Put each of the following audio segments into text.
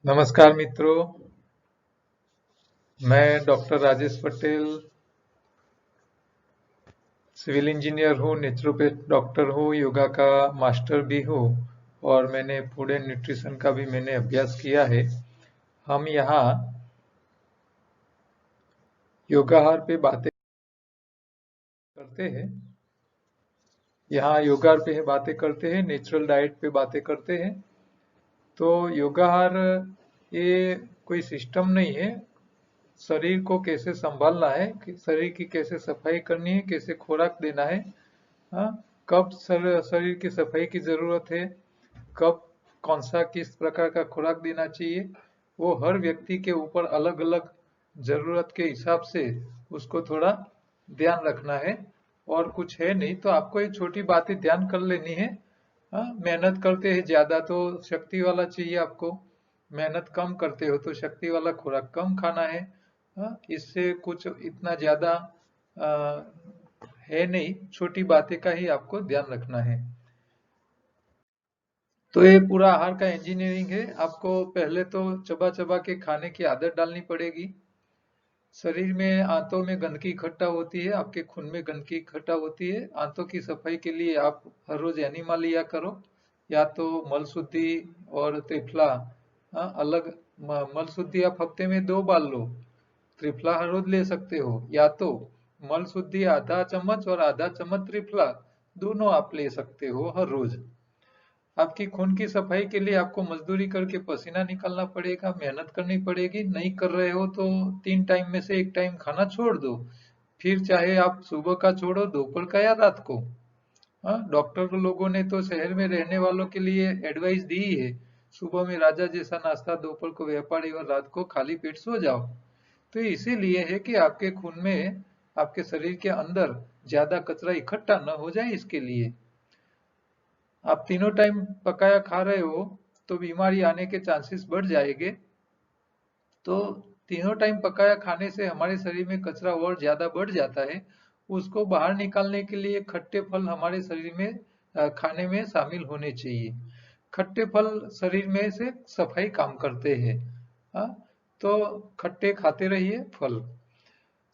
नमस्कार मित्रों, मैं doctor Rajesh Patel civil engineer हूँ, नेचुरोपैथ डॉक्टर हूँ, योगा का मास्टर भी हूँ और मैंने फूड एंड न्यूट्रिशन का भी मैंने अभ्यास किया है। हम यहाँ योगाहार पे बातें करते हैं। यहाँ योगाहार पे बातें करते हैं, नेचुरल डाइट पे बातें करते हैं। तो योगाहार ये कोई सिस्टम नहीं है। शरीर को कैसे संभालना है, शरीर की कैसे सफाई करनी है, कैसे खुराक देना है, हाँ, कब शरीर की सफाई की जरूरत है, कब कौन सा किस प्रकार का खुराक देना चाहिए, वो हर व्यक्ति के ऊपर अलग अलग जरूरत के हिसाब से उसको थोड़ा ध्यान रखना है। और कुछ है नहीं, तो आपको ये छोटी बातें ध्यान कर लेनी है। हाँ, मेहनत करते हैं ज्यादा तो शक्ति वाला चाहिए आपको, मेहनत कम करते हो तो शक्ति वाला खुराक कम खाना है। हाँ, इससे कुछ इतना ज्यादा है नहीं, छोटी बातें का ही आपको ध्यान रखना है। तो ये पूरा आहार का इंजीनियरिंग है। आपको पहले तो चबा चबा के खाने की आदत डालनी पड़ेगी। शरीर में आंतों में गंदगी इकट्ठा होती है, आपके खून में गंदगी इकट्ठा होती है। आंतों की सफाई के लिए आप हर रोज एनिमा लिया करो, या तो मल शुद्धि और त्रिफला। हाँ, अलग मल शुद्धि आप हफ्ते में 2 बार लो, त्रिफला हर रोज ले सकते हो, या तो मल शुद्धि आधा चम्मच और आधा चम्मच त्रिफला दोनों आप ले सकते हो हर रोज। आपकी खून की सफाई के लिए आपको मजदूरी करके पसीना निकालना पड़ेगा, मेहनत करनी पड़ेगी। नहीं कर रहे हो तो 3 टाइम में से 1 टाइम खाना छोड़ दो, फिर चाहे आप सुबह का छोड़ो, दोपहर का या रात को। हाँ, डॉक्टर लोगों ने तो शहर में रहने वालों के लिए एडवाइस दी है, सुबह में राजा जैसा नाश्ता, दोपहर को व्यापारी और रात को खाली पेट सो जाओ। तो इसीलिए है कि आपके खून में, आपके शरीर के अंदर ज्यादा कचरा इकट्ठा न हो जाए, इसके लिए। आप तीनों टाइम पकाया खा रहे हो तो बीमारी आने के चांसेस बढ़ जाएंगे। तो तीनों टाइम पकाया खाने से हमारे शरीर में कचरा और ज्यादा बढ़ जाता है। उसको बाहर निकालने के लिए खट्टे फल हमारे शरीर में खाने में शामिल होने चाहिए। खट्टे फल शरीर में से सफाई काम करते हैं। हाँ, तो खट्टे खाते रहिए फल।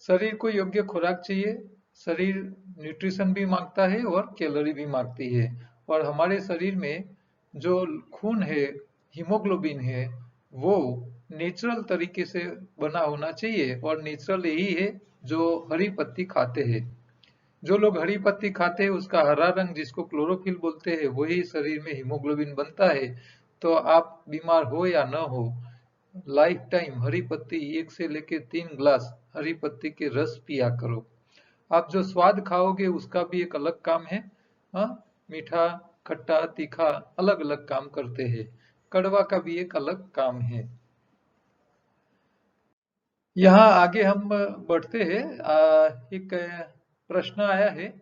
शरीर को योग्य खुराक चाहिए। शरीर न्यूट्रिशन भी मांगता है और कैलोरी भी मांगती है। और हमारे शरीर में जो खून है, हीमोग्लोबिन है, वो नेचुरल तरीके से बना होना चाहिए। और नेचुरल यही है जो हरी पत्ती खाते हैं। जो लोग हरी पत्ती खाते हैं उसका हरा रंग, जिसको क्लोरोफिल बोलते हैं, वही शरीर में हीमोग्लोबिन बनता है। तो आप बीमार हो या न हो, लाइफ टाइम हरी पत्ती 1 से लेकर 3 ग्लास हरी पत्ती के रस पिया करो। आप जो स्वाद खाओगे उसका भी एक अलग काम है। हाँ, मीठा, खट्टा, तीखा अलग अलग काम करते हैं। कड़वा का भी एक अलग काम है। यहाँ आगे हम बढ़ते हैं। एक प्रश्न आया है।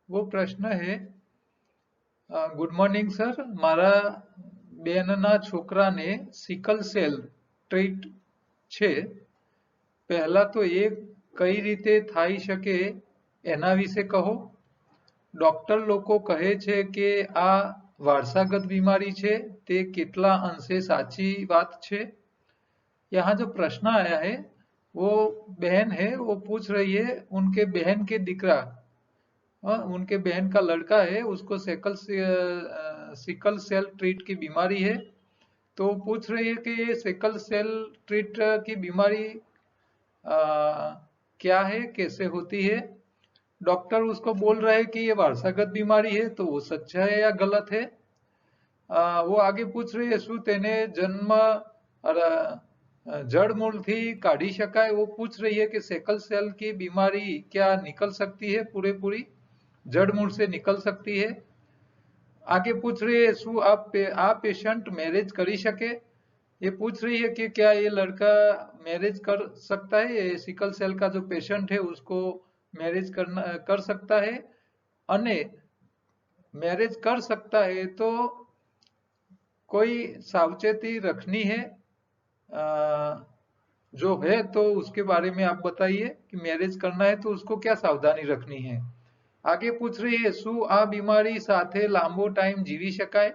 वो प्रश्न है, ગુડ મોર્નિંગ સર, મારા બેનના છોકરાને સિકલ સેલ ટ્રીટ છે. પહેલા તો એ કઈ રીતે થઈ શકે એના વિશે કહો. ડોક્ટર લોકો કહે છે કે આ વારસાગત બીમારી છે, તે કેટલા અંશે સાચી વાત છે? यहाँ जो प्रश्न आया है, वो बहन है, वो पूछ रही है उनके बहन के दिकरा, उनके बहन का लड़का है, उसको सिकल सेल ट्रीट की बीमारी है। तो पूछ रही है कि ये सिकल सेल ट्रीट की बीमारी क्या है, कैसे होती है। डॉक्टर उसको बोल रहे हैं कि ये वारसागत बीमारी है, तो वो सच्चा है या गलत है। वो आगे पूछ रही है, શું તેને જન્મ જड़मूलથી કાઢી શકાય? वो पूछ रही है कि सेकल सेल की बीमारी क्या निकल सकती है, पूरे पूरी जड़ मूल से निकल सकती है। आगे पूछ रही है, શું આ पेशेंट मैरिज કરી શકે? ये पूछ रही है कि क्या ये लड़का मैरिज कर सकता है, ये सिकल सेल का जो पेशेंट है उसको मैरिज कर सकता है। अने मैरिज कर सकता है तो कोई सावचेती रखनी है? जो है तो उसके बारे में आप बताइए कि मैरिज करना है तो उसको क्या सावधानी रखनी है। आगे पूछ रही है, શું આ બીમારી સાથે લાંબો ટાઈમ જીવી શકાય?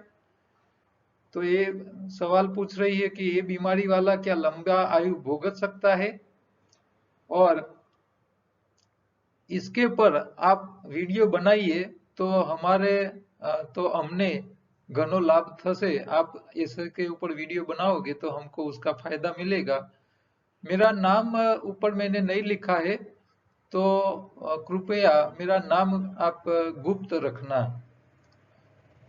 तो ये सवाल पूछ रही है कि ये बीमारी वाला क्या लंबा आयु भोगत सकता है, और इसके ऊपर आप वीडियो बनाइए तो तो हमने घणो लाभ थसे। आप इसके ऊपर वीडियो बनाओगे तो हमको उसका फायदा मिलेगा। मेरा नाम ऊपर मैंने नहीं लिखा है, तो कृपया मेरा नाम आप गुप्त रखना।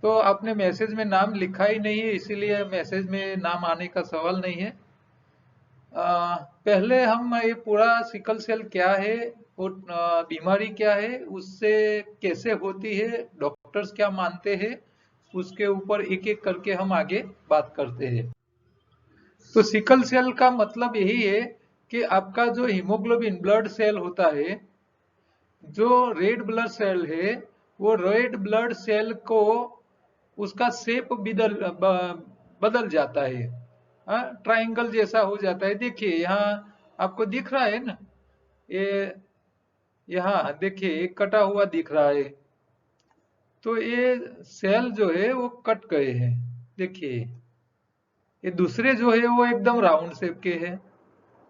तो आपने मैसेज में नाम लिखा ही नहीं है, इसीलिए मैसेज में नाम आने का सवाल नहीं है। पहले हम ये पूरा सिकल सेल क्या है, वो बीमारी क्या है, उससे कैसे होती है, डॉक्टर्स क्या मानते हैं, उसके ऊपर एक एक करके हम आगे बात करते हैं। तो सिकल सेल का मतलब यही है कि आपका जो हीमोग्लोबिन ब्लड सेल होता है, जो रेड ब्लड सेल है, वो रेड ब्लड सेल को उसका शेप बदल जाता है, ट्रायंगल जैसा हो जाता है। देखिए यहाँ आपको दिख रहा है ना, ये यहाँ देखिए एक कटा हुआ दिख रहा है, तो ये सेल जो है वो कट गए हैं। देखिए ये दूसरे जो है वो एकदम राउंड शेप के हैं,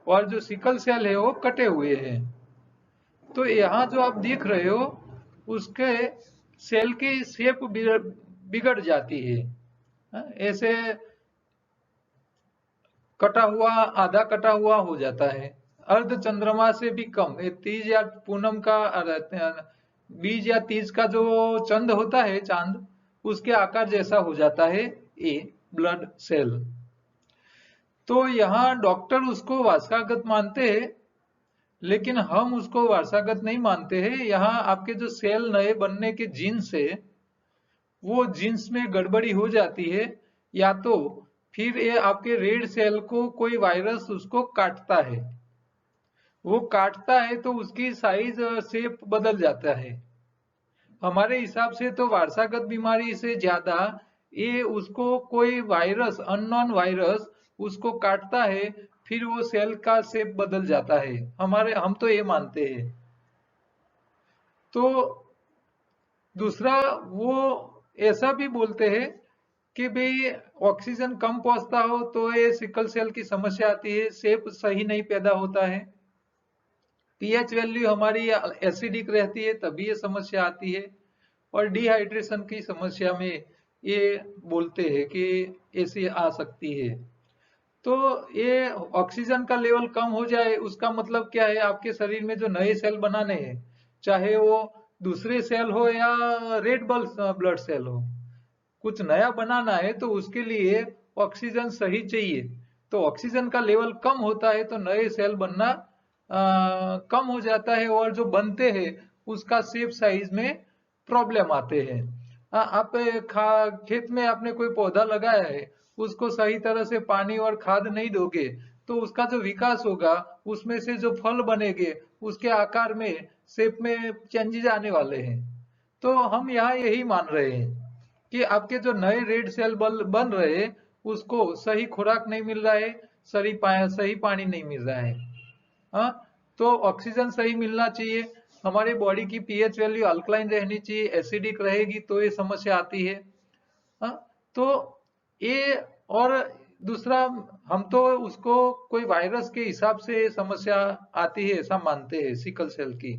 और जो सिकल सेल है वो कटे हुए हैं। तो यहाँ जो आप देख रहे हो उसके सेल की शेप बिगड़ जाती है। ऐसे कटा हुआ, आधा कटा हुआ हो जाता है। अर्ध चंद्रमा से भी कम, ये तीज या पूनम का, बीज या तीज का जो चंद होता है, चांद, उसके आकार जैसा हो जाता है ये ब्लड सेल। तो यहाँ डॉक्टर उसको वारसागत मानते हैं, लेकिन हम उसको वारसागत नहीं मानते हैं। यहाँ आपके जो सेल नए बनने के जीन्स है, वो जीन्स में गड़बड़ी हो जाती है, या तो फिर ये आपके रेड सेल को कोई वायरस उसको काटता है। वो काटता है तो उसकी साइज शेप बदल जाता है। हमारे हिसाब से तो वारसागत बीमारी से ज्यादा ये उसको कोई वायरस, अननोन वायरस उसको काटता है, फिर वो सेल का शेप बदल जाता है। हम तो ये मानते हैं। तो दूसरा वो ऐसा भी बोलते हैं कि भाई ऑक्सीजन कम पहुंचता हो तो ये सिकल सेल की समस्या आती है, शेप सही नहीं पैदा होता है, पीएच वैल्यू हमारी एसिडिक रहती है, तभी ये समस्या आती है, और डिहाइड्रेशन की समस्या में ये बोलते हैं कि ऐसी आ सकती है। तो ये ऑक्सीजन का लेवल कम हो जाए उसका मतलब क्या है, आपके शरीर में जो नए सेल बनाने हैं, चाहे वो दूसरे सेल हो या रेड ब्लड सेल हो, कुछ नया बनाना है तो उसके लिए ऑक्सीजन सही चाहिए। तो ऑक्सीजन का लेवल कम होता है तो नए सेल बनना कम हो जाता है, और जो बनते हैं उसका शेप साइज में प्रॉब्लम आते हैं। आप खेत में आपने कोई पौधा लगाया है, उसको सही तरह से पानी और खाद नहीं दोगे तो उसका जो विकास होगा, उसमें से जो फल बनेंगे, उसके आकार में, शेप में चेंजेस आने वाले हैं। तो हम यहाँ यही मान रहे हैं कि आपके जो नए रेड सेल बन रहे हैं उसको सही खुराक नहीं मिल रहा है, सही पानी नहीं मिल रहा है। हाँ, तो ऑक्सीजन सही मिलना चाहिए, हमारे बॉडी की पीएच वैल्यू अल्कलाइन रहनी चाहिए, एसिडिक रहेगी तो ये समस्या आती है। हाँ, तो ये, और दूसरा हम तो उसको कोई वायरस के हिसाब से समस्या आती है ऐसा मानते हैं सिकल सेल की।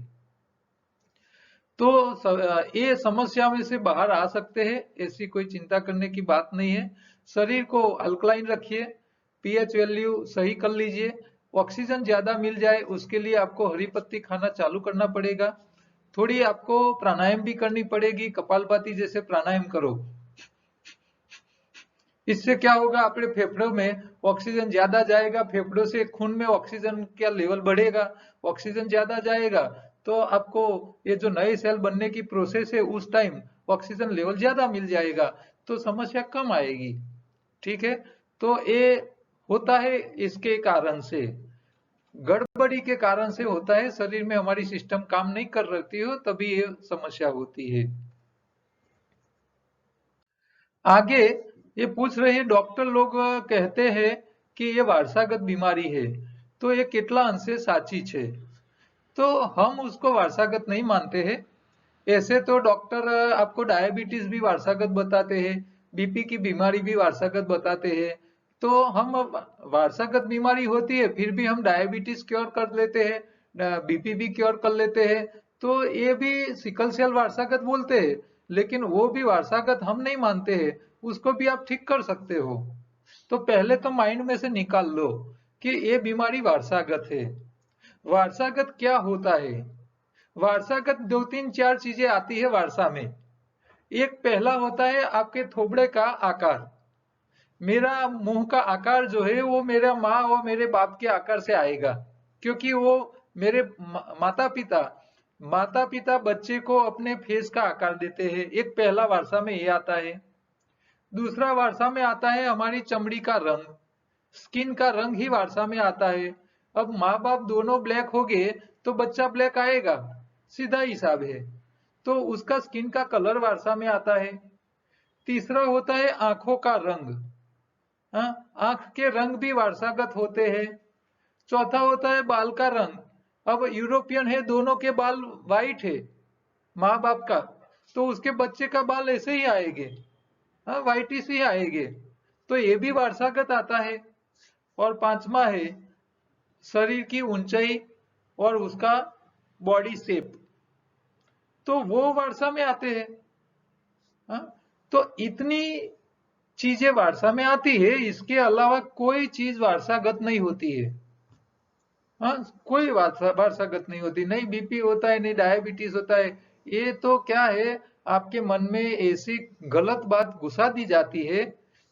तो ये समस्या में से बाहर आ सकते हैं, ऐसी कोई चिंता करने की बात नहीं है। शरीर को अल्कलाइन रखिए, पीएच वैल्यू सही कर लीजिए, ऑक्सीजन ज्यादा मिल जाए उसके लिए आपको हरी पत्ती खाना चालू करना पड़ेगा। थोड़ी आपको प्राणायाम भी करनी पड़ेगी, कपालभाति जैसे प्राणायाम करो। इससे क्या होगा, अपने फेफड़ों में ऑक्सीजन ज्यादा जाएगा, फेफड़ों से खून में ऑक्सीजन का लेवल बढ़ेगा, ऑक्सीजन ज्यादा जाएगा तो आपको ये जो नए सेल बनने की प्रोसेस है उस टाइम ऑक्सीजन लेवल ज्यादा मिल जाएगा, तो समस्या कम आएगी। ठीक है, तो ये होता है इसके कारण से, गड़बड़ी के कारण से होता है, शरीर में हमारी सिस्टम काम नहीं कर रही हो तभी ये समस्या होती है। आगे ये पूछ रहे हैं, डॉक्टर लोग कहते हैं कि ये वारसागत बीमारी है, तो ये कितना अंशे साची है? तो हम उसको वारसागत नहीं मानते हैं। ऐसे तो डॉक्टर आपको डायबिटीज भी वारसागत बताते हैं, बीपी की बीमारी भी वारसागत बताते हैं। तो हम वारसागत बीमारी होती है फिर भी हम डायबिटीज क्योर कर लेते हैं, बीपी भी क्योर कर लेते हैं। तो ये भी सिकल सेल वारसागत बोलते हैं, लेकिन वो भी वारसागत हम नहीं मानते हैं, उसको भी आप ठीक कर सकते हो। तो पहले तो माइंड में से निकाल लो कि ये बीमारी वारसागत है। वारसागत क्या होता है? वारसागत दो तीन चार चीजें आती है वारसा में। एक पहला होता है आपके थोबड़े का आकार। मेरा मुंह का आकार जो है वो मेरा माँ और मेरे बाप के आकार से आएगा, क्योंकि वो मेरे माता पिता बच्चे को अपने फेस का आकार देते हैं। एक पहला वारसा में ये आता है। दूसरा वारसा में आता है हमारी चमड़ी का रंग, स्किन का रंग ही वारसा में आता है। अब माँ बाप दोनों ब्लैक हो गए तो बच्चा ब्लैक आएगा, सीधा हिसाब है। तो उसका स्किन का कलर वारसा में आता है। तीसरा होता है आंखों का रंग। हाँ, आंख के रंग भी वारसागत होते हैं। चौथा होता है बाल का रंग। अब यूरोपियन है, दोनों के बाल वाइट है माँ बाप का, तो उसके बच्चे का बाल ऐसे ही आएंगे, हाँ वाइट ही आएंगे। तो ये भी वारसागत आता है। और पांचवा है शरीर की ऊंचाई और उसका बॉडी शेप, तो वो वारसा में आते हैं। हाँ, तो इतनी चीजें वारसा में आती है, इसके अलावा कोई चीज वारसागत नहीं होती है। हाँ, कोई वारसागत नहीं होती, नहीं बीपी होता है, नहीं डायबिटीज होता है। ये तो क्या है, आपके मन में ऐसी गलत बात घुसा दी जाती है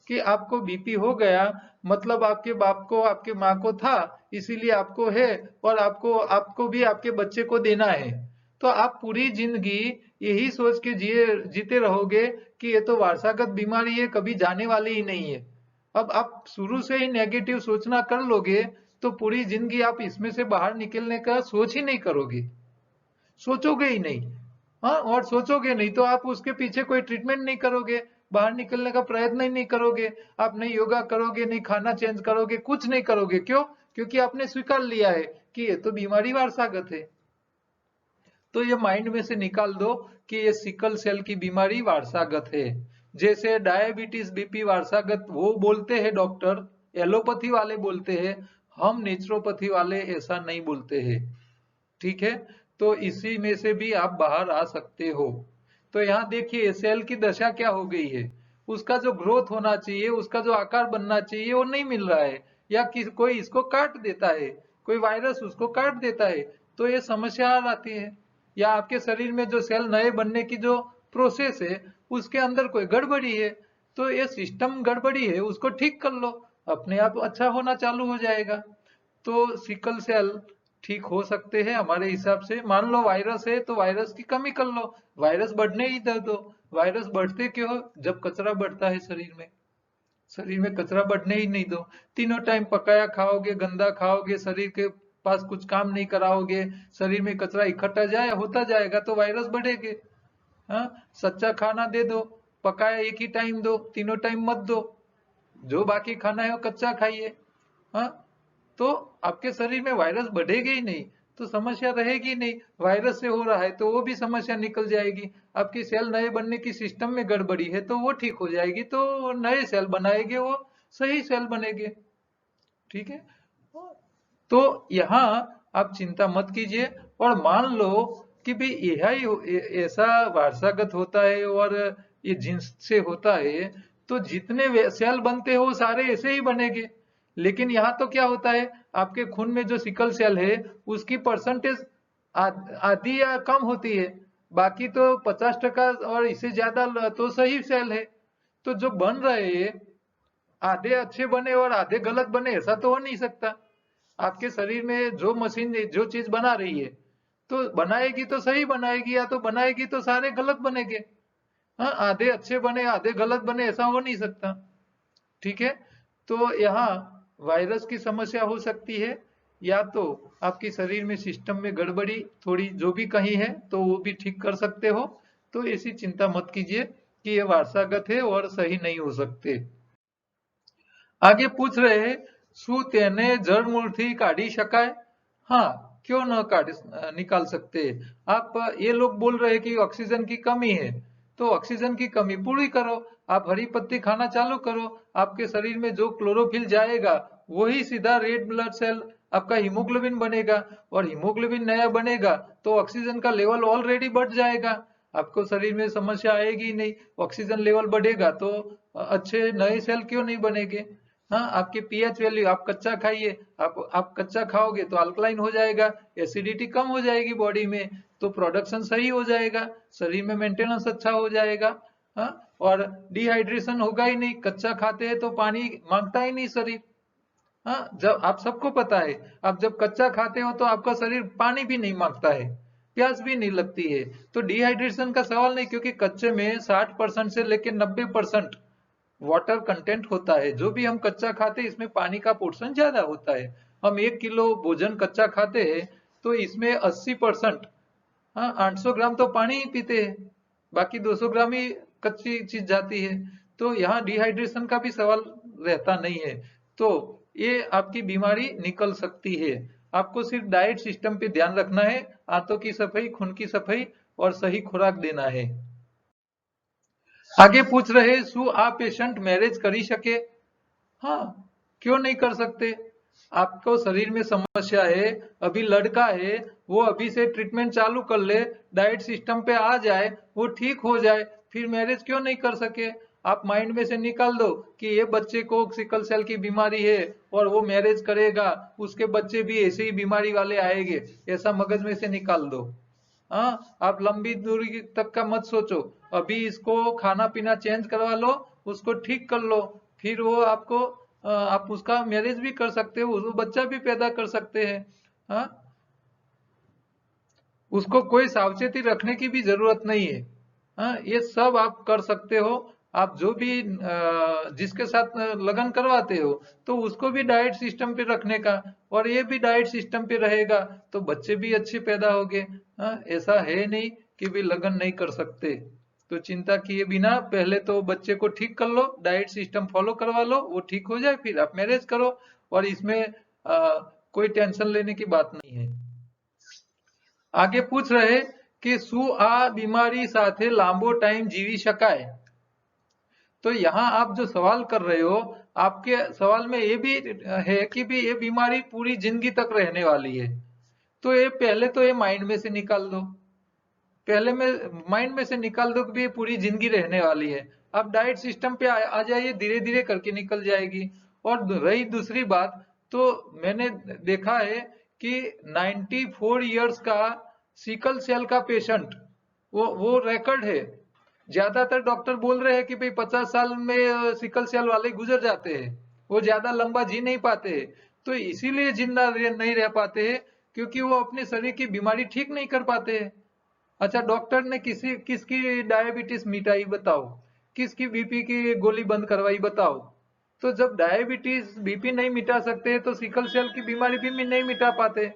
कि आपको बीपी हो गया मतलब आपके बाप को आपके माँ को था, इसीलिए आपको है, और आपको आपको भी आपके बच्चे को देना है। तो आप पूरी जिंदगी यही सोच के जीते रहोगे कि ये तो वारसागत बीमारी है, कभी जाने वाली ही नहीं है। अब आप शुरू से ही नेगेटिव सोचना कर लोगे तो पूरी जिंदगी आप इसमें से बाहर निकलने का सोच ही नहीं करोगे, सोचोगे ही नहीं। हाँ, और सोचोगे नहीं तो आप उसके पीछे कोई ट्रीटमेंट नहीं करोगे, बाहर निकलने का प्रयत्न ही नहीं करोगे। आप नहीं योगा करोगे, नहीं खाना चेंज करोगे, कुछ नहीं करोगे। क्यों? क्योंकि आपने स्वीकार लिया है कि ये तो बीमारी वारसागत है। तो ये माइंड में से निकाल दो कि ये सिकल सेल की बीमारी वारसागत है। जैसे डायबिटीज बीपी वारसागत वो बोलते हैं डॉक्टर, एलोपैथी वाले बोलते हैं, हम नेचुरोपैथी वाले ऐसा नहीं बोलते हैं। ठीक है, तो इसी में से भी आप बाहर आ सकते हो। तो यहाँ देखिए सेल की दशा क्या हो गई है, उसका जो ग्रोथ होना चाहिए, उसका जो आकार बनना चाहिए वो नहीं मिल रहा है, या कोई इसको काट देता है, कोई वायरस उसको काट देता है, तो ये समस्या आती है। या आपके शरीर में जो सेल नए बनने की जो प्रोसेस है उसके अंदर कोई गड़बड़ी है, तो ये सिस्टम गड़बड़ी है, उसको ठीक कर लो, अपने आप अच्छा होना चालू हो जाएगा। तो सिकल सेल ठीक हो सकते हैं हमारे हिसाब से। मान लो वायरस है तो वायरस की कमी कर लो, वायरस बढ़ने ही दो। वायरस बढ़ते क्यों? जब कचरा बढ़ता है शरीर में कचरा बढ़ने ही नहीं दो। तीनों टाइम पकाया खाओगे, गंदा खाओगे, शरीर के पास कुछ काम नहीं कराओगे, शरीर में कचरा इकट्ठा होता जाएगा तो वायरस बढ़ेंगे। हाँ, सच्चा खाना दे दो, पकाया एक ही टाइम दो, तीनों टाइम मत दो, जो बाकी खाना है वो कच्चा खाइए। हाँ, तो आपके शरीर में वायरस बढ़ेगी ही नहीं, तो समस्या रहेगी नहीं। वायरस से हो रहा है तो वो भी समस्या निकल जाएगी। आपकी सेल नए बनने की सिस्टम में गड़बड़ी है तो वो ठीक हो जाएगी, तो नए सेल बनाएंगे, वो सही सेल बनेंगे। ठीक है, तो यहाँ आप चिंता मत कीजिए। और मान लो कि भाई यही ऐसा वारसागत होता है और ये जीन्स से होता है, तो जितने सेल बनते हैं वो सारे ऐसे ही बनेंगे। लेकिन यहाँ तो क्या होता है, आपके खून में जो सिकल सेल है उसकी परसेंटेज आधी या कम होती है, बाकी तो 50% और इससे ज्यादा तो सही सेल है। तो जो बन रहे हैं आधे अच्छे बने और आधे गलत बने, ऐसा तो हो नहीं सकता। आपके शरीर में जो मशीन जो चीज बना रही है तो बनाएगी तो सही बनाएगी, या तो बनाएगी तो सारे गलत बनेंगे। हाँ, आधे अच्छे बने आधे गलत बने ऐसा हो नहीं सकता। ठीक है, तो यहाँ वायरस की समस्या हो सकती है, या तो आपकी शरीर में सिस्टम में गड़बड़ी थोड़ी जो भी कहीं है तो वो भी ठीक कर सकते हो। तो ऐसी चिंता मत कीजिए कि ये वारसागत है और सही नहीं हो सकते। आगे पूछ रहे हैं, શું તેને જળમૂળથી કાઢી શકાય? हाँ, क्यों न निकाल सकते हैं। आप ये लोग बोल रहे हैं कि ऑक्सीजन की कमी है, तो ऑक्सीजन की कमी पूरी करो। आप हरी पत्ती खाना चालू करो, आपके शरीर में जो क्लोरोफिल जाएगा वही सीधा रेड ब्लड सेल आपका हीमोग्लोबिन बनेगा, और हीमोग्लोबिन नया बनेगा तो ऑक्सीजन का लेवल ऑलरेडी बढ़ जाएगा, आपको शरीर में समस्या आएगी ही नहीं। ऑक्सीजन लेवल बढ़ेगा तो अच्छे नए सेल क्यों नहीं बनेंगे। हाँ, आपके पीएच वैल्यू, आप कच्चा खाइए, आप कच्चा खाओगे तो अल्कलाइन हो जाएगा, एसिडिटी कम हो जाएगी बॉडी में, तो प्रोडक्शन सही हो जाएगा, शरीर में मेंटेनेंस अच्छा हो जाएगा। हाँ, और डिहाइड्रेशन होगा ही नहीं, कच्चा खाते हैं तो पानी मांगता ही नहीं शरीर। हाँ, जब आप सबको पता है, आप जब कच्चा खाते हो तो आपका शरीर पानी भी नहीं मांगता है, प्यास भी नहीं लगती है, तो डिहाइड्रेशन का सवाल नहीं, क्योंकि कच्चे में 60% से लेकर 90% वाटर कंटेंट होता है। जो भी हम कच्चा खाते हैं इसमें पानी का पोर्शन ज्यादा होता है। हम 1 किलो भोजन कच्चा खाते हैं तो इसमें 80%, हाँ, 800 ग्राम तो पानी ही पीते हैं, बाकी 200 ग्राम ही कच्ची चीज जाती है। तो यहाँ डिहाइड्रेशन का भी सवाल रहता नहीं है। तो ये आपकी बीमारी निकल सकती है। आपको सिर्फ डाइट सिस्टम पे ध्यान रखना है, आंतों की सफाई, खून की सफाई और सही खुराक देना है। आगे पूछ रहे, શું આ पेशेंट मैरिज કરી શકે? हाँ, क्यों नहीं कर सकते। आपको शरीर में समस्या है, अभी लड़का है, वो अभी से ट्रीटमेंट चालू कर ले, डाइट सिस्टम पे आ जाए, वो ठीक हो जाए, फिर मैरिज क्यों नहीं कर सके। आप माइंड में से निकाल दो कि ये बच्चे को सिकल सेल की बीमारी है और वो मैरिज करेगा, उसके बच्चे भी ऐसे ही बीमारी वाले आएंगे, ऐसा मगज में से निकाल दो। हाँ, आप लंबी दूरी तक का मत सोचो, अभी इसको खाना पीना चेंज करवा लो, उसको ठीक कर लो, फिर वो आपको आप उसका मैरिज भी कर सकते हो, वो बच्चा भी पैदा कर सकते हैं। हाँ, उसको कोई सावचेती रखने की भी जरूरत नहीं है। हाँ, ये सब आप कर सकते हो। आप जो भी जिसके साथ लगन करवाते हो तो उसको भी डाइट सिस्टम पे रखने का, और ये भी डाइट सिस्टम पे रहेगा तो बच्चे भी अच्छे पैदा होंगे। हाँ, ऐसा है नहीं कि भी लगन नहीं कर सकते। तो चिंता किए बिना पहले तो बच्चे को ठीक कर लो, डाइट सिस्टम फॉलो करवा लो, वो ठीक हो जाए फिर आप मैरिज करो, और इसमें कोई टेंशन लेने की बात नहीं है। आगे पूछ रहे कि શું આ બીમારી સાથે લાંબો ટાઈમ જીવી શકાય? तो यहाँ आप जो सवाल कर रहे हो, आपके सवाल में ये भी है कि भी ये बीमारी पूरी जिंदगी तक रहने वाली है। तो ये पहले तो ये माइंड में से निकाल दो, पहले में माइंड में से निकाल दो कि ये पूरी जिंदगी रहने वाली है। अब डाइट सिस्टम पे आ जाइए, धीरे धीरे करके निकल जाएगी। और रही दूसरी बात, तो मैंने देखा है कि 94 इयर्स का सिकल सेल का पेशेंट, वो रिकॉर्ड है। ज्यादातर डॉक्टर बोल रहे हैं कि भाई 50 साल में सिकल सेल वाले गुजर जाते हैं, वो ज्यादा लंबा जी नहीं पाते। तो इसीलिए जिंदा नहीं रह पाते हैं, क्योंकि वो अपने शरीर की बीमारी ठीक नहीं कर पाते हैं। अच्छा, डॉक्टर ने किसकी डायबिटीज मिटाई बताओ, किसकी बीपी की गोली बंद करवाई बताओ। तो जब डायबिटीज बीपी नहीं मिटा सकते तो सिकल सेल की बीमारी भी नहीं मिटा पाते।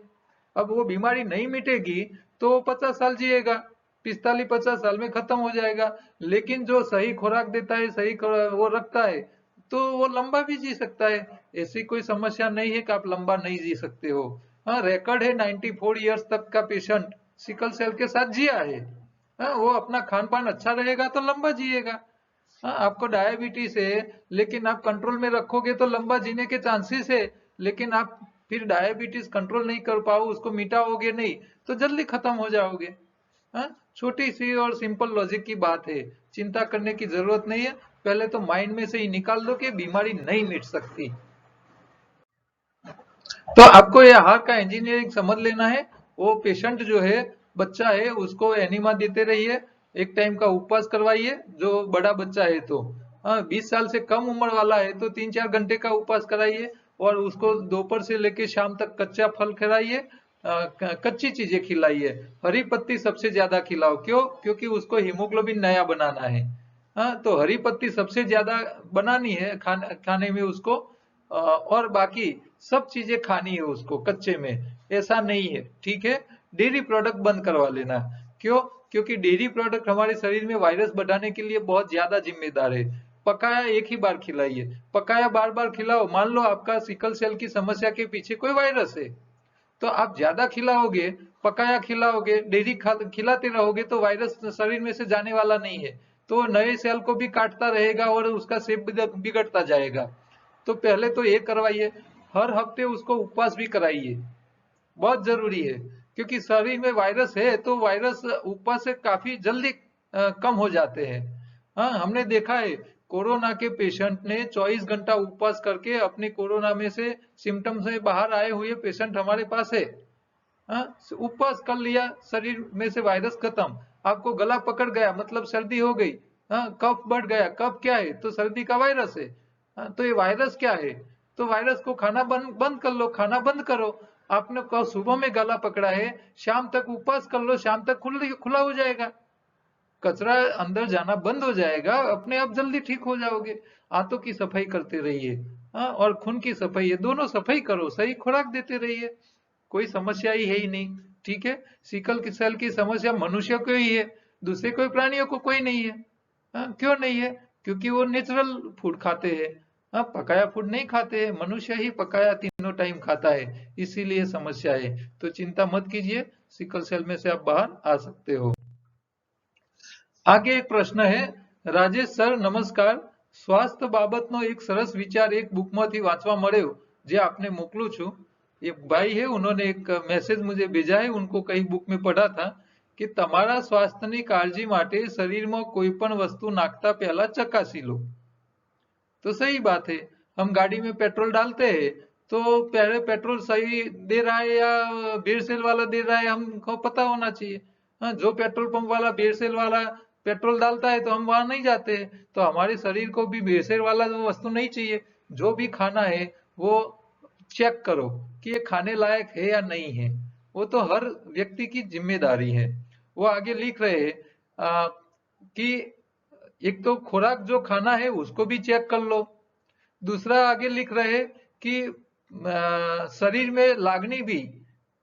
अब वो बीमारी नहीं मिटेगी तो वो 50 साल जिएगा, 45-50 साल में खत्म हो जाएगा। लेकिन जो सही खुराक देता है, सही वो रखता है, तो वो लंबा भी जी सकता है। ऐसी कोई समस्या नहीं है कि आप लंबा नहीं जी सकते हो। हाँ, रिकॉर्ड है 94 इयर्स तक का पेशेंट सिकल सेल के साथ जिया है। हाँ, वो अपना खान पान अच्छा रहेगा तो लंबा जिएगा। हाँ, आपको डायबिटीज है, लेकिन आप कंट्रोल में रखोगे तो लंबा जीने के चांसेस है। लेकिन आप फिर डायबिटीज कंट्रोल नहीं कर पाओ, उसको मिटाओगे नहीं, तो जल्दी खत्म हो जाओगे। हाँ, छोटी सी और सिंपल लॉजिक की बात है, चिंता करने की जरूरत नहीं है। पहले तो माइंड में से ही निकाल दो कि बीमारी नहीं मिट सकती। तो आपको ये हार्ट का इंजीनियरिंग समझ लेना है। वो पेशेंट जो है, बच्चा है, उसको एनिमा देते रहिए, एक टाइम का उपवास करवाइए, जो बड़ा बच्चा है तो। हाँ, 20 साल से कम उम्र वाला है तो 3-4 घंटे का उपवास कराइए, और उसको दोपहर से लेके शाम तक कच्चा फल खिलाइए, कच्ची चीजें खिलाइए। हरी पत्ती सबसे ज्यादा खिलाओ, क्यों? क्योंकि उसको हीमोग्लोबिन नया बनाना है। हाँ, तो हरी पत्ती सबसे ज्यादा बनानी है खाने में उसको, और बाकी सब चीजें खानी है उसको कच्चे में, ऐसा नहीं है, ठीक है। डेयरी प्रोडक्ट बंद करवा लेना। क्यों? क्योंकि डेयरी प्रोडक्ट हमारे शरीर में वायरस बढ़ाने के लिए बहुत ज्यादा जिम्मेदार है। पकाया एक ही बार खिलाइए, पकाया बार बार खिलाओ, मान लो आपका सिकल सेल की समस्या के पीछे कोई वायरस है, तो आप ज्यादा खिलाओगे, पकाया खिलाओगे, डेली खिलाते रहोगे तो वायरस शरीर में से जाने वाला नहीं है, तो नए सेल को भी काटता रहेगा और उसका शेप बिगड़ता जाएगा। तो पहले तो ये करवाइए, हर हफ्ते उसको उपवास भी कराइए, बहुत जरूरी है, क्योंकि शरीर में वायरस है तो वायरस उपवास से काफी जल्दी कम हो जाते हैं। हाँ, हमने देखा है कोरोना के पेशेंट ने 24 घंटा उपवास करके अपने कोरोना में से सिम्टम से बाहर आए हुए पेशेंट हमारे पास है। हाँ, उपवास कर लिया, शरीर में से वायरस खत्म। आपको गला पकड़ गया मतलब सर्दी हो गई, हाँ, कफ बढ़ गया, कफ क्या है तो सर्दी का वायरस है। हाँ, तो ये वायरस क्या है, तो वायरस को खाना बंद बंद कर लो, खाना बंद करो। आपने कल सुबह में गला पकड़ा है, शाम तक उपवास कर लो, शाम तक खुला हो जाएगा, कचरा अंदर जाना बंद हो जाएगा, अपने आप जल्दी ठीक हो जाओगे। आंतों की सफाई करते रहिए, हाँ, और खून की सफाई, ये दोनों सफाई करो, सही खुराक देते रहिए, कोई समस्या ही है ही नहीं। ठीक है, सिकल की सेल की समस्या मनुष्य को ही है, दूसरे कोई प्राणियों को कोई नहीं है। हाँ, क्यों नहीं है, क्योंकि वो नेचुरल फूड खाते हैं। हाँ, पकाया फूड नहीं खाते हैं, मनुष्य ही पकाया तीनों टाइम खाता है, इसीलिए समस्या है। तो चिंता मत कीजिए, सिकल सेल में से आप बाहर आ सकते हो। आगे एक प्रश्न है, રાજેશ સર નમસ્કાર, સ્વાસ્થ્ય બાબતનો એક સરસ વિચાર એક બુકમાંથી વાંચવા મળ્યો, જે આપને મોકલું છું। एक भाई है, उन्होंने एक मैसेज मुझे भेजा है, उनको कई बुक में पढ़ा था कि તમારા સ્વાસ્થ્યની કાળજી માટે શરીરમાં કોઈ પણ વસ્તુ નાખતા પહેલા ચકાસી લો। तो सही बात है, हम गाड़ी में पेट्रोल डालते हैं तो पहले पेट्रोल सही दे रहा है या भेड़सेल वाला दे रहा है हमको पता होना चाहिए। हाँ, जो पेट्रोल पंप वाला भेड़सेल वाला पेट्रोल डालता है तो हम वहां नहीं जाते, तो हमारे शरीर को भी भेड़सेल वाला वस्तु नहीं चाहिए। जो भी खाना है वो चेक करो कि ये खाने लायक है या नहीं है, वो तो हर व्यक्ति की जिम्मेदारी है। वो आगे लिख रहे हैं कि एक तो खुराक जो खाना है उसको भी चेक कर लो, दूसरा आगे लिख रहे कि शरीर में लागनी भी,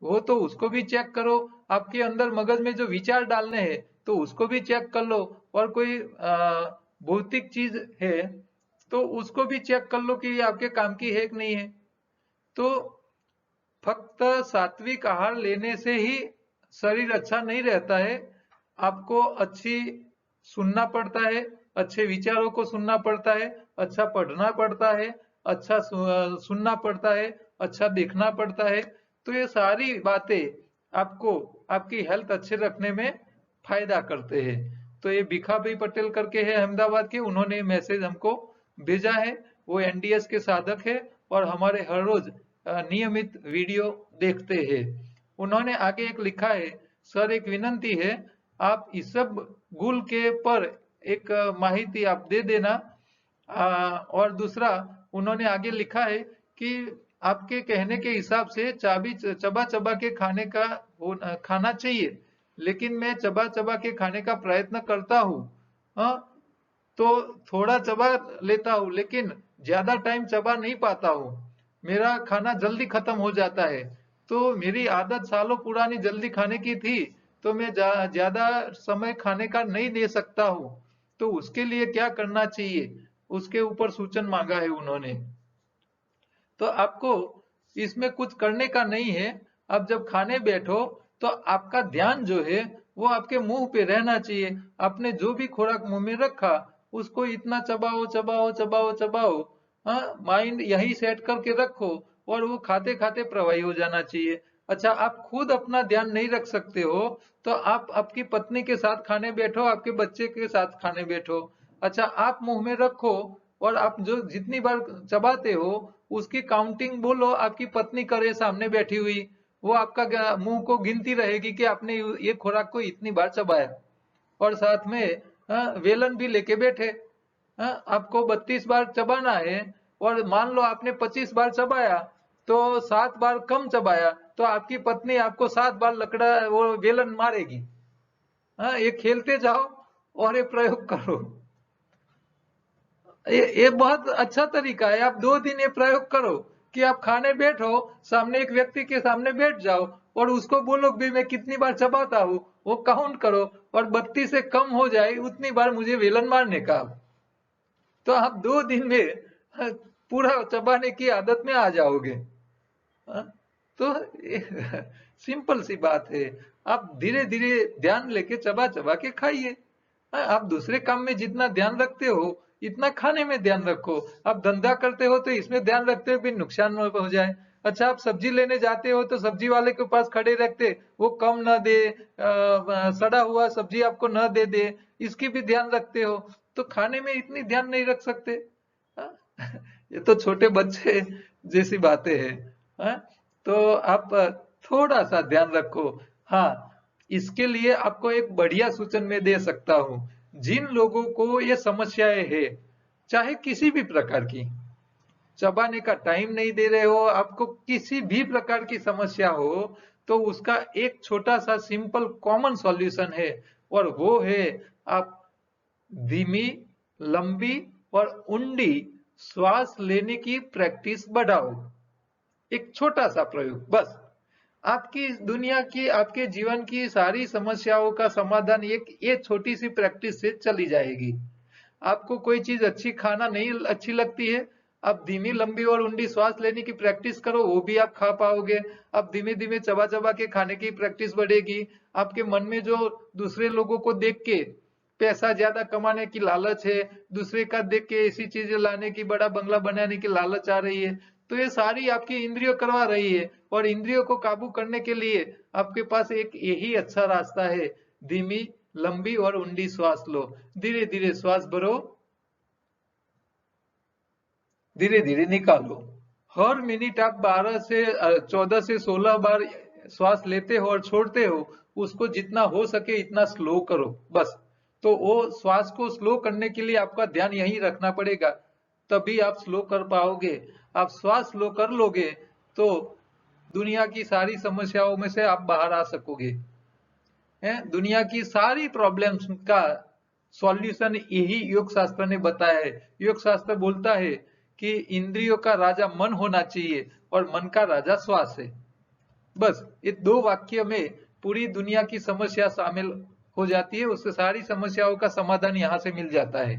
वो तो उसको भी चेक करो। आपके अंदर मगज में जो विचार डालने हैं तो उसको भी चेक कर लो, और कोई भौतिक चीज है तो उसको भी चेक कर लो कि ये आपके काम की है कि नहीं है। तो फक्त सात्विक आहार लेने से ही शरीर अच्छा नहीं रहता है, आपको अच्छी सुनना पड़ता है, अच्छे विचारों को सुनना पड़ता है, अच्छा पढ़ना पड़ता है, अच्छा सुनना पड़ता है, अच्छा देखना पड़ता है। तो ये सारी बातें आपको आपकी हेल्थ अच्छे रखने में फायदा करते हैं। तो ये भिखा भाई पटेल करके है अहमदाबाद के, उन्होंने मैसेज हमको भेजा है। वो एनडीएस के साधक है और हमारे हर रोज नियमित वीडियो देखते हैं। उन्होंने आगे एक लिखा है, सर एक विनंती है, आप इस सब गुल के पर एक माहिती आप दे देना। और दूसरा उन्होंने आगे लिखा है कि आपके कहने के हिसाब से चबा चबा के खाने का खाना चाहिए, लेकिन मैं चबा चबा के खाने का प्रयत्न करता हूँ। हाँ, तो थोड़ा चबा लेता हूँ लेकिन ज्यादा टाइम चबा नहीं पाता हूँ, मेरा खाना जल्दी खत्म हो जाता है। तो मेरी आदत सालों पुरानी जल्दी खाने की थी, तो मैं ज्यादा समय खाने का नहीं दे सकता हूँ, तो उसके लिए क्या करना चाहिए, उसके ऊपर सूचन मांगा है उन्होंने। तो आपको इसमें कुछ करने का नहीं है। अब जब खाने बैठो तो आपका ध्यान जो है वो आपके मुंह पे रहना चाहिए। आपने जो भी खुराक मुंह में रखा उसको इतना चबाओ चबाओ चबाओ चबाओ, हाँ, माइंड यही सेट करके रखो और वो खाते खाते प्रवाही हो जाना चाहिए। अच्छा, आप खुद अपना ध्यान नहीं रख सकते हो तो आप आपकी पत्नी के साथ खाने बैठो, आपके बच्चे के साथ खाने बैठो। अच्छा, आप मुंह में रखो और आप जो जितनी बार चबाते हो उसकी काउंटिंग बोलो, आपकी पत्नी करे सामने बैठी हुई, वो आपका मुंह को गिनती रहेगी कि आपने ये खुराक को इतनी बार चबाया। और साथ में वेलन भी लेके बैठे, आपको 32 बार चबाना है और मान लो आपने 25 बार चबाया तो 7 बार कम चबाया, तो आपकी पत्नी आपको 7 बार लकड़ा वो वेलन मारेगी। हाँ, ये खेलते जाओ और ये प्रयोग करो। ये बहुत अच्छा तरीका है, आप 2 दिन ये प्रयोग करो कि आप खाने बैठो, सामने एक व्यक्ति के सामने बैठ जाओ और उसको बोलो भी मैं कितनी बार चबाता हूँ, वो काउंट करो और 32 से कम हो जाए उतनी बार मुझे वेलन मारने का। तो आप 2 दिन में पूरा चबाने की आदत में आ जाओगे। तो सिंपल सी बात है, आप धीरे धीरे ध्यान लेके चबा चबा के खाइए। आप दूसरे काम में जितना ध्यान रखते हो इतना खाने में ध्यान रखो। आप धंधा करते हो तो इसमें ध्यान रखते हो भी नुकसान न हो जाए। अच्छा, आप सब्जी लेने जाते हो तो सब्जी वाले के पास खड़े रखते, वो कम ना दे, सड़ा हुआ सब्जी आपको न दे दे, इसकी भी ध्यान रखते हो। तो खाने में इतनी ध्यान नहीं रख सकते? हाँ? ये तो छोटे बच्चे जैसी बातें हैं। हाँ? तो आप थोड़ा सा ध्यान रखो। हाँ, इसके लिए आपको एक बढ़िया सूचन मैं दे सकता हूँ। जिन लोगों को ये समस्याएं है, चाहे किसी भी प्रकार की, चबाने का टाइम नहीं दे रहे हो, आपको किसी भी प्रकार की समस्या हो, तो उसका एक छोटा सा सिंपल कॉमन सॉल्यूशन है, और वो है आप धीमी, लंबी और ऊंडी श्वास लेने की प्रैक्टिस बढ़ाओ। एक छोटा सा प्रयोग बस, आपकी दुनिया की, आपके जीवन की सारी समस्याओं का समाधान एक ये छोटी सी प्रैक्टिस से चली जाएगी। आपको कोई चीज अच्छी खाना नहीं अच्छी लगती है, आप धीमी, लंबी और ऊंडी श्वास लेने की प्रैक्टिस करो, वो भी आप खा पाओगे। आप धीमे धीमे चबा चबा के खाने की प्रैक्टिस बढ़ेगी। आपके मन में जो दूसरे लोगों को देख के पैसा ज्यादा कमाने की लालच है, दूसरे का देख के ऐसी चीजें लाने की, बड़ा बंगला बनाने की लालच आ रही है, तो ये सारी आपकी इंद्रियों करवा रही है। और इंद्रियों को काबू करने के लिए आपके पास एक यही अच्छा रास्ता है, धीमी, लंबी और ऊंडी श्वास लो। धीरे धीरे श्वास भरो, धीरे धीरे निकालो। हर मिनट आप 12 से 14 से 16 बार श्वास लेते हो और छोड़ते हो, उसको जितना हो सके इतना स्लो करो बस। तो वो श्वास को स्लो करने के लिए आपका ध्यान यही रखना पड़ेगा, तभी आप स्लो कर पाओगे। आप श्वास स्लो कर लोगे तो दुनिया की सारी समस्याओं में से आप बाहर आ सकोगे। है, दुनिया की सारी प्रॉब्लम्स का सॉल्यूशन यही योग शास्त्र ने बताया है। योग शास्त्र बोलता है कि इंद्रियों का राजा मन होना चाहिए और मन का राजा श्वास है। बस ये दो वाक्य में पूरी दुनिया की समस्या शामिल हो जाती है, उससे सारी समस्याओं का समाधान यहाँ से मिल जाता है।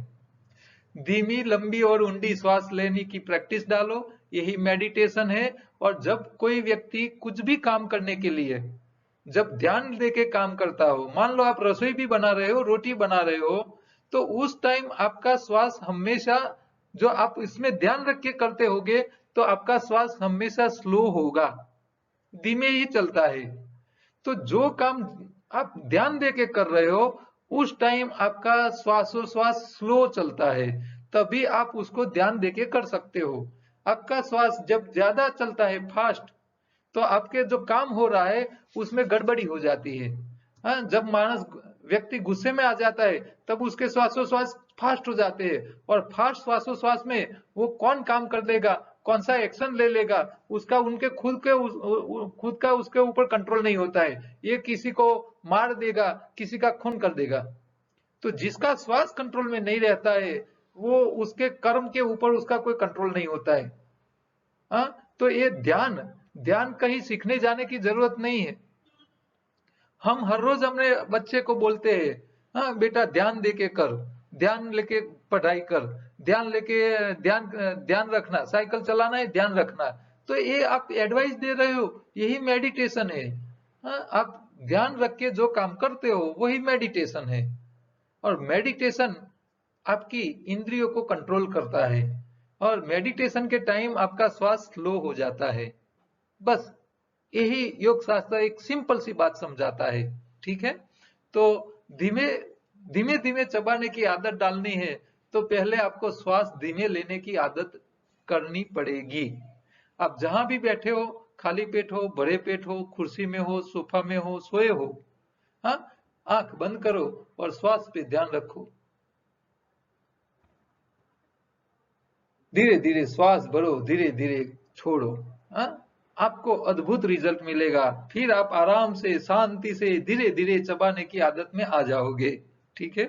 धीमी, लंबी और ऊंडी श्वास लेने की प्रैक्टिस डालो, यही मेडिटेशन है। और जब कोई व्यक्ति कुछ भी काम करने के लिए जब ध्यान देके काम करता हो, मान लो आप रसोई भी बना रहे हो, रोटी बना रहे हो, तो उस टाइम आपका श्वास हमेशा, जो आप इसमें ध्यान रख के करते होगे, तो आपका श्वास हमेशा स्लो होगा, धीमे ही चलता है। तो जो काम आप ध्यान देके कर रहे हो, उस टाइम आपका श्वासोश्वास स्लो चलता है, तभी आप उसको ध्यान देके कर सकते हो। आपका श्वास जब ज्यादा चलता है, फास्ट, तो आपके जो काम हो रहा है उसमें गड़बड़ी हो जाती है। हाँ, जब मानस व्यक्ति गुस्से में आ जाता है तब उसके श्वासोश्वास फास्ट हो जाते हैं, और फास्ट श्वासोश्वास में वो कौन काम कर देगा, कौन सा एक्शन ले लेगा, उसका उनके खुद का उसके ऊपर कंट्रोल नहीं होता है। ये किसी को मार देगा, किसी का खून कर देगा। तो जिसका श्वास कंट्रोल में नहीं रहता है, वो उसके कर्म के ऊपर उसका कोई कंट्रोल नहीं होता है। हाँ, तो ये ध्यान ध्यान कहीं सीखने जाने की जरूरत नहीं है। हम हर रोज अपने बच्चे को बोलते हैं, हाँ बेटा ध्यान देके कर, ध्यान लेके पढ़ाई कर, ध्यान लेके ध्यान ध्यान रखना, साइकिल चलाना है ध्यान रखना। तो ये आप एडवाइस दे रहे हो, यही मेडिटेशन है। हाँ, आप ध्यान रख के जो काम करते हो वही मेडिटेशन है। और मेडिटेशन आपकी इंद्रियों को कंट्रोल करता है, और मेडिटेशन के टाइम आपका श्वास स्लो हो जाता है। बस यही योग शास्त्र एक सिंपल सी बात समझाता है। ठीक है, तो धीमे धीमे धीमे चबाने की आदत डालनी है, तो पहले आपको श्वास धीमे लेने की आदत करनी पड़ेगी। आप जहां भी बैठे हो, खाली पेट हो, भरे पेट हो, कुर्सी में हो, सोफा में हो, सोए हो, हाँ, आंख बंद करो और श्वास पे ध्यान रखो। धीरे धीरे श्वास भरो, धीरे धीरे छोड़ो। हाँ, आपको अद्भुत रिजल्ट मिलेगा। फिर आप आराम से, शांति से, धीरे धीरे चबाने की आदत में आ जाओगे। ठीक है,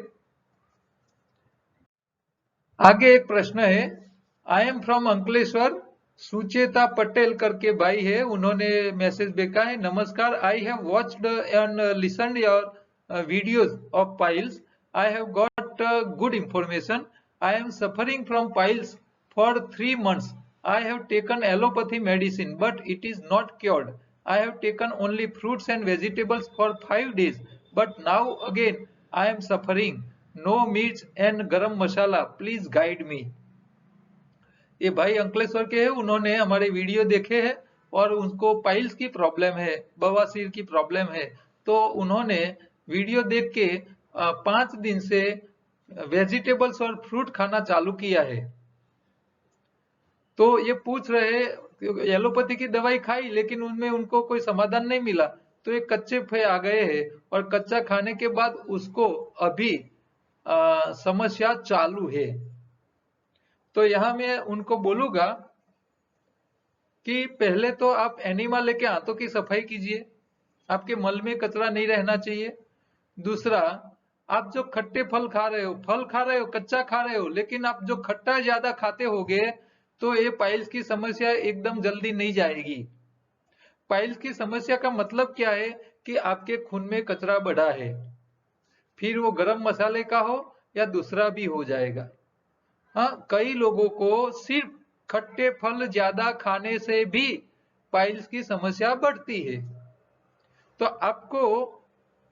आगे एक प्रश्न है। I am from Ankleshwar, Sucheta Patel करके भाई है, उन्होंने मैसेज भेजा है। नमस्कार, I have watched and listened your videos of piles. I have got good information. I am suffering from piles for 3 months. I have taken allopathy medicine, but it is not cured. I have taken only fruits and vegetables for 5 days, but now again I am suffering. No meats and garam masala. Please guide me. ये भाई अंकलेश्वर के हैं, उन्होंने हमारे video देखे हैं और उनको पाइल्स की प्रॉब्लम है, बवासीर की प्रॉब्लम है। तो उन्होंने वीडियो देख के 5 दिन से वेजिटेबल्स और फ्रूट खाना चालू किया है। तो ये पूछ रहे एलोपैथी की दवाई खाई लेकिन उनमें उनको कोई समाधान नहीं मिला, तो ये कच्चे फल आ गए हैं और कच्चा खाने के बाद उसको अभी समस्या चालू है। तो यहाँ मैं उनको बोलूंगा कि पहले तो आप एनिमा लेके हाथों की सफाई कीजिए, आपके मल में कचरा नहीं रहना चाहिए। दूसरा, आप जो खट्टे फल खा रहे हो, कच्चा खा रहे हो, लेकिन आप जो खट्टा ज्यादा खाते होगे तो ये पाइल्स की समस्या एकदम जल्दी नहीं जाएगी। पाइल्स की समस्या का मतलब क्या है कि आपके खून में कचरा बढ़ा है, फिर वो गरम मसाले का हो या दूसरा भी हो जाएगा। हाँ, कई लोगों को सिर्फ खट्टे फल ज्यादा खाने से भी पाइल्स की समस्या बढ़ती है। तो आपको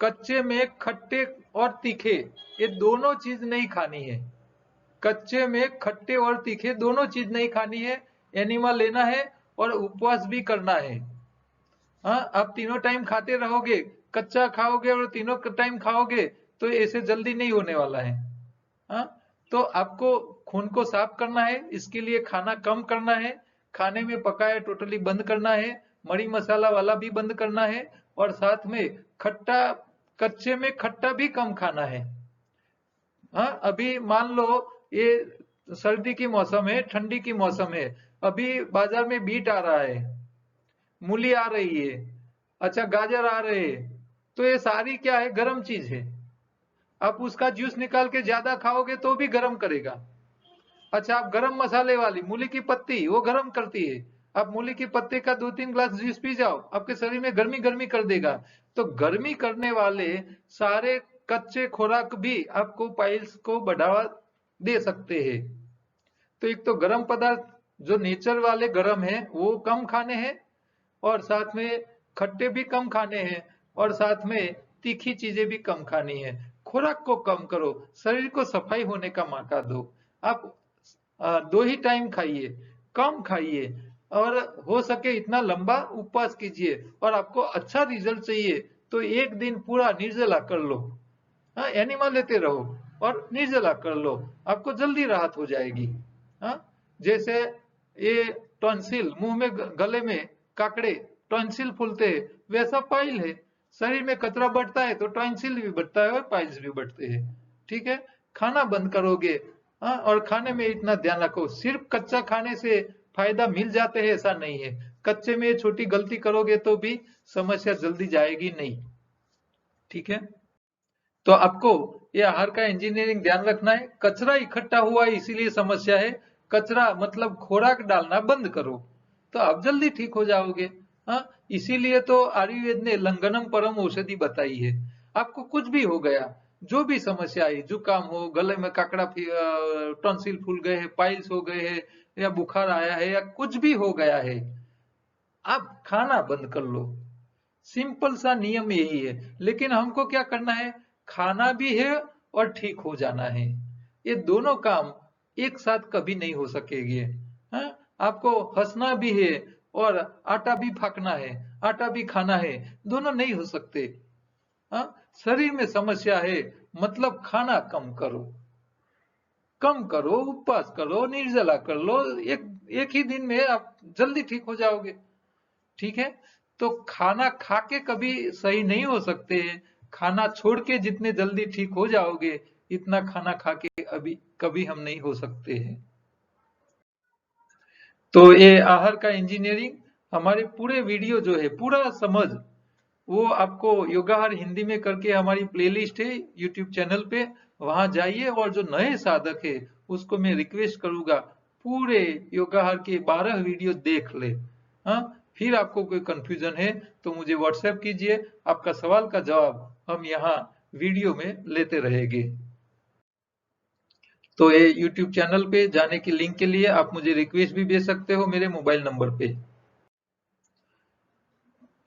कच्चे में खट्टे और तीखे ये दोनों चीज नहीं खानी है। कच्चे में खट्टे और तीखे दोनों चीज नहीं खानी है। एनिमा लेना है और उपवास भी करना है। हाँ, आप तीनों टाइम खाते रहोगे, कच्चा खाओगे और तीनों टाइम खाओगे तो ऐसे जल्दी नहीं होने वाला है। हाँ, तो आपको खून को साफ करना है, इसके लिए खाना कम करना है, खाने में पकाया टोटली बंद करना है, मरी मसाला वाला भी बंद करना है, और साथ में खट्टा, कच्चे में खट्टा भी कम खाना है। हाँ, अभी मान लो ये सर्दी की मौसम है, ठंडी की मौसम है, अभी बाजार में बीट आ रहा है, मूली आ रही है, अच्छा गाजर आ रहे हैं, तो ये सारी क्या है, गर्म चीज है। आप उसका जूस निकाल के ज्यादा खाओगे तो भी गर्म करेगा। अच्छा, आप गरम मसाले वाली मूली की पत्ती, वो गर्म करती है, आप मूली की पत्ती का 2-3 ग्लास जूस पी जाओ, आपके शरीर में गर्मी गर्मी कर देगा। तो गर्मी करने वाले सारे कच्चे खुराक भी आपको पाइल्स को बढ़ावा दे सकते हैं। तो एक तो गर्म पदार्थ जो नेचर वाले गर्म है वो कम खाने हैं, और साथ में खट्टे भी कम खाने हैं, और साथ में तीखी चीजें भी कम खानी है। खुराक को कम करो, शरीर को सफाई होने का मौका दो। आप 2 ही टाइम खाइए, कम खाइए, और हो सके इतना लंबा उपवास कीजिए, और आपको अच्छा रिजल्ट चाहिए तो 1 दिन पूरा निर्जला कर लो। हाँ, एनिमा लेते रहो और निर्जला कर लो, आपको जल्दी राहत हो जाएगी। हाँ, जैसे ये टॉन्सिल, मुंह में गले में काकड़े टॉन्सिल फूलते हैं, वैसा पाइल है। शरीर में कचरा बढ़ता है तो टॉन्सिल भी बढ़ता है और पाइल्स भी बढ़ते हैं। ठीक है, खाना बंद करोगे। हाँ, और खाने में इतना ध्यान रखो, सिर्फ कच्चा खाने से फायदा मिल जाते हैं ऐसा नहीं है। कच्चे में छोटी गलती करोगे तो भी समस्या जल्दी जाएगी नहीं। ठीक है, तो आपको ये आहार का इंजीनियरिंग ध्यान रखना है। कचरा इकट्ठा हुआ है इसीलिए समस्या है, कचरा मतलब खुराक डालना बंद करो तो आप जल्दी ठीक हो जाओगे। हाँ, इसीलिए तो आयुर्वेद ने लंघनम परम औषधि बताई है। आपको कुछ भी हो गया, जो भी समस्या आई, जुकाम हो, गले में काकड़ा, टॉन्सिल फूल गए हैं, पाइल्स हो गए हैं, या बुखार आया है, या कुछ भी हो गया है, आप खाना बंद कर लो। सिंपल सा नियम यही है। लेकिन हमको क्या करना है, खाना भी है और ठीक हो जाना है। ये दोनों काम एक साथ कभी नहीं हो सकेंगे। हाँ? आपको हंसना भी है और आटा भी फाकना है, आटा भी खाना है, दोनों नहीं हो सकते। हाँ? शरीर में समस्या है मतलब खाना कम करो, कम करो, उपवास करो, निर्जला कर लो, एक ही दिन में आप जल्दी ठीक हो जाओगे। ठीक है, तो खाना खा के कभी सही नहीं हो सकते हैं, खाना छोड़ के जितने जल्दी ठीक हो जाओगे इतना खाना खा के अभी कभी हम नहीं हो सकते हैं। तो ये आहार का इंजीनियरिंग हमारे पूरे वीडियो जो है पूरा समझ, वो आपको योगाहार हिंदी में करके हमारी प्लेलिस्ट है यूट्यूब चैनल पे, वहां जाइए, और जो नए साधक है उसको मैं रिक्वेस्ट करूंगा पूरे योगाहार के 12 वीडियो देख ले। हाँ, फिर आपको कोई कंफ्यूजन है तो मुझे व्हाट्सएप कीजिए, आपका सवाल का जवाब हम यहाँ वीडियो में लेते रहेंगे। तो ये YouTube चैनल पे जाने की लिंक के लिए आप मुझे रिक्वेस्ट भी भेज सकते हो मेरे मोबाइल नंबर पे।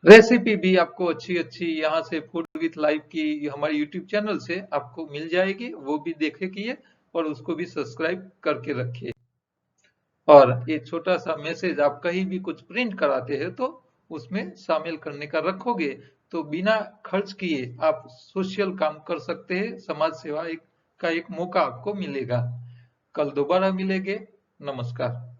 रेसिपी भी आपको अच्छी अच्छी यहाँ से फूड विथ लाइफ की हमारे यूट्यूब चैनल से आपको मिल जाएगी, वो भी देखे कीजिए और उसको भी सब्सक्राइब करके रखिए। और ये छोटा सा मैसेज आप कहीं भी कुछ प्रिंट कराते हैं तो उसमें शामिल करने का रखोगे तो बिना खर्च किए आप सोशल काम कर सकते हैं, समाज सेवा का एक मौका आपको मिलेगा। कल दोबारा मिलेंगे। नमस्कार।